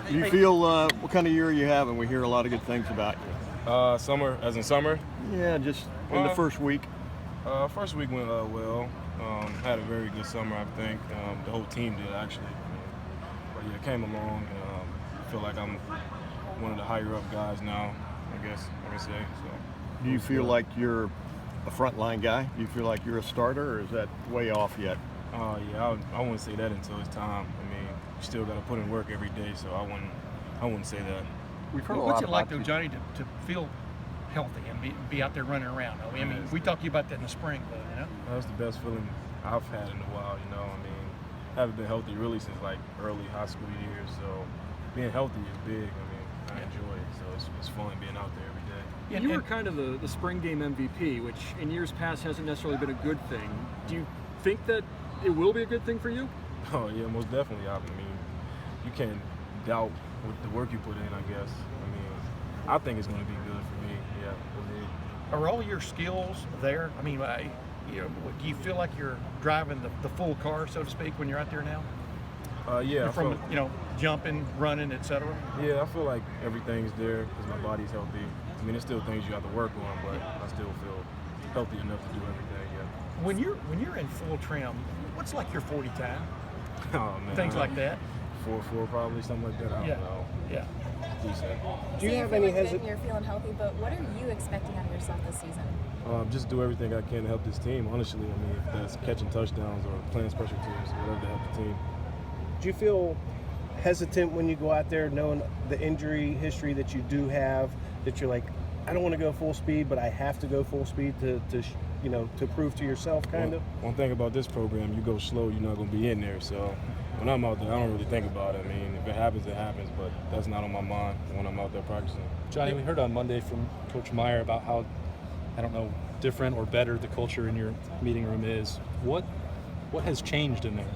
Do you feel what kind of year are you having? We hear a lot of good things about you. Summer, as in summer? Yeah, just in the first week. First week went well. Had a very good summer, I think. The whole team did, actually. But yeah, came along. I feel like I'm one of the higher up guys now, I guess I can say. So, Do you feel like you're a frontline guy? Do you feel like you're a starter, or is that way off yet? Yeah, I wouldn't say that until it's time. I mean, you still got to put in work every day, so I wouldn't say that. We've heard What's it like, though, Johnny, to feel healthy and be out there running around? I mean, we talked to you about that in the spring, though, you know? That's the best feeling I've had in a while, you know. I mean, I haven't been healthy really since like early high school years, so being healthy is big. I mean, I enjoy it, so it's fun being out there every day. Yeah, you were kind of the spring game MVP, which in years past hasn't necessarily been a good thing. Do you think that it will be a good thing for you? Oh yeah, most definitely. I mean, you can't doubt with the work you put in, I guess. I mean, I think it's going to be good for me. Yeah, for me. Are all your skills there? I mean, you know, do you feel like you're driving the full car, so to speak, when you're out there now? Yeah. From jumping, running, etc. Yeah, I feel like everything's there because my body's healthy. I mean, there's still things you have to work on, but I still feel healthy enough to do everything. Yeah. When you're in full trim, what's like your 40 time? Oh man. Things like that. 4.4 probably, something like that. I don't know. Yeah. Decent. Do you have any hesitation? You're feeling healthy, but what are you expecting out of yourself this season? Just do everything I can to help this team. Honestly, I mean, if that's catching touchdowns or playing special teams, whatever to help the team. Do you feel hesitant when you go out there, knowing the injury history that you do have? That you're like, I don't want to go full speed, but I have to go full speed to prove to yourself, kind of. One thing about this program, you go slow, you're not going to be in there. So when I'm out there, I don't really think about it. I mean, if it happens, it happens, but that's not on my mind when I'm out there practicing. Johnny, we heard on Monday from Coach Meyer about how, I don't know, different or better the culture in your meeting room is. What has changed in there?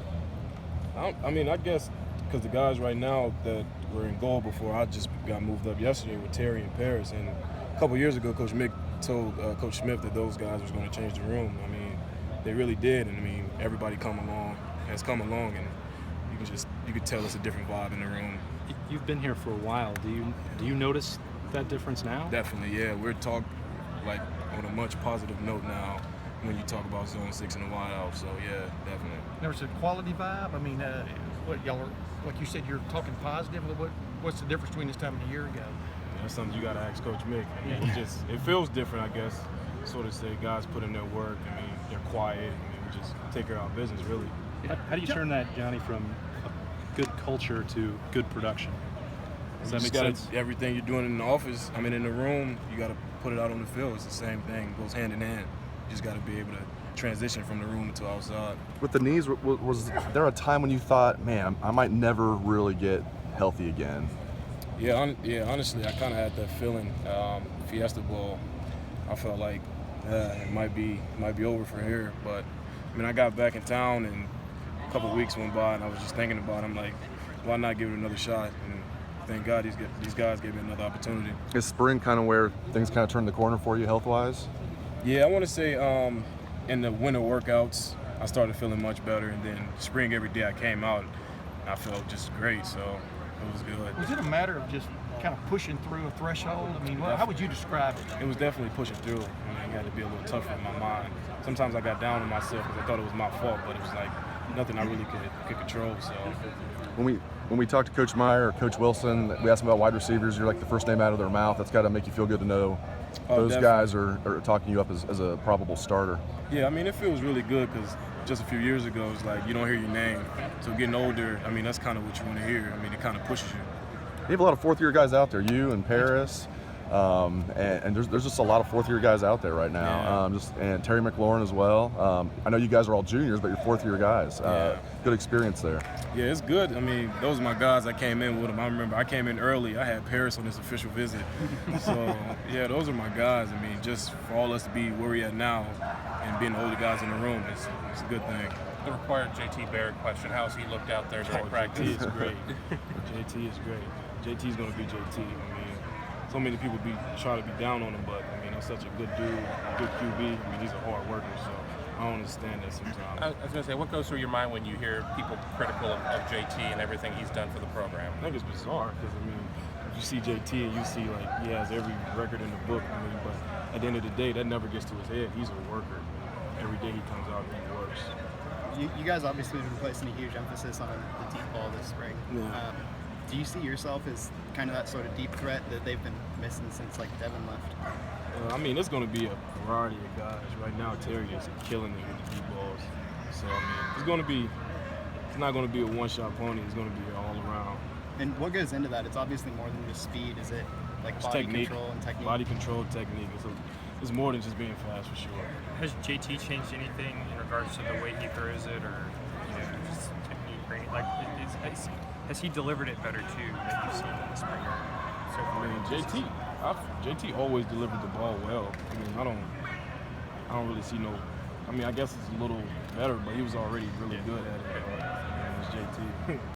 I mean, I guess because the guys right now that were in goal before, I just got moved up yesterday with Terry and Paris. And a couple years ago, Coach Mick told Coach Smith that those guys was going to change the room. I mean, they really did. And I mean, everybody has come along, and you could tell it's a different vibe in the room. You've been here for a while. Do you notice that difference now? Definitely, yeah. We're talking like on a much positive note now when you talk about Zone 6 and the wideout. So yeah, definitely. There's a quality vibe. I mean, what y'all are, like you said, you're talking positive. What's the difference between this time and a year ago? That's something you got to ask Coach Mick. I mean, it feels different, I guess. Sort of say guys put in their work. I mean, they're quiet. I mean, we just take care of our business, really. How do you turn that, Johnny, from a good culture to good production? Does that make sense? Everything you're doing in the office, I mean, in the room, you got to put it out on the field. It's the same thing. It goes hand in hand. You just got to be able to transition from the room to outside. With the knees, was there a time when you thought, man, I might never really get healthy again? Yeah, honestly, I kind of had that feeling. Fiesta Bowl, I felt like it might be over for here. But I mean, I got back in town and a couple of weeks went by, and I was just thinking about it. I'm like, why not give it another shot? And thank God these guys gave me another opportunity. Is spring kind of where things kind of turned the corner for you health-wise? Yeah, I want to say in the winter workouts, I started feeling much better, and then spring every day I came out, I felt just great. So it was good. Was it a matter of just kind of pushing through a threshold? I mean, how would you describe it? It was definitely pushing through. I mean, you had to be a little tougher in my mind. Sometimes I got down on myself because I thought it was my fault, but it was like nothing I really could control. So when we talked to Coach Meyer or Coach Wilson, we asked them about wide receivers. You're like the first name out of their mouth. That's got to make you feel good to know those guys are talking you up as a probable starter. Yeah, I mean, it feels really good because just a few years ago, it's like you don't hear your name. So getting older, I mean, that's kind of what you want to hear. I mean, it kind of pushes you. You have a lot of fourth-year guys out there, you and Paris, and there's just a lot of fourth-year guys out there right now. Yeah. And Terry McLaurin as well. I know you guys are all juniors, but you're fourth-year guys. Good experience there. Yeah, it's good. I mean, those are my guys. I came in with them. I remember I came in early. I had Paris on his official visit. So, yeah, those are my guys. I mean, just for all us to be where we're at now and being the older guys in the room, it's a good thing. The required JT Barrett question, how's he looked out there during practice? JT is great. JT is great. JT's going to be JT. I mean, so many people try to be down on him, but I mean, that's such a good dude, good QB. I mean, he's a hard worker, so I don't understand that sometimes. I was going to say, what goes through your mind when you hear people critical of JT and everything he's done for the program? I think it's bizarre because, I mean, if you see JT and you see, like, he has every record in the book, I mean, but at the end of the day, that never gets to his head. He's a worker. Every day he comes out and he works. You guys obviously have been placing a huge emphasis on the deep ball this spring. Yeah. Do you see yourself as kind of that sort of deep threat that they've been missing since, like, Devin left? I mean, it's going to be a variety of guys. Right now, Terry is killing it with the deep balls. So, I mean, it's not going to be a one-shot pony. It's going to be all around. And what goes into that? It's obviously more than just speed. Is it like It's body technique. control and technique? Body control, technique. It's more than just being fast, for sure. Has JT changed anything in regards to the way he throws it, or just technique? Right? Like, has he delivered it better too that you've seen in the spring? So far? I mean, JT always delivered the ball well. I mean, I don't really see no. I mean, I guess it's a little better, but he was already really good at it. It was JT.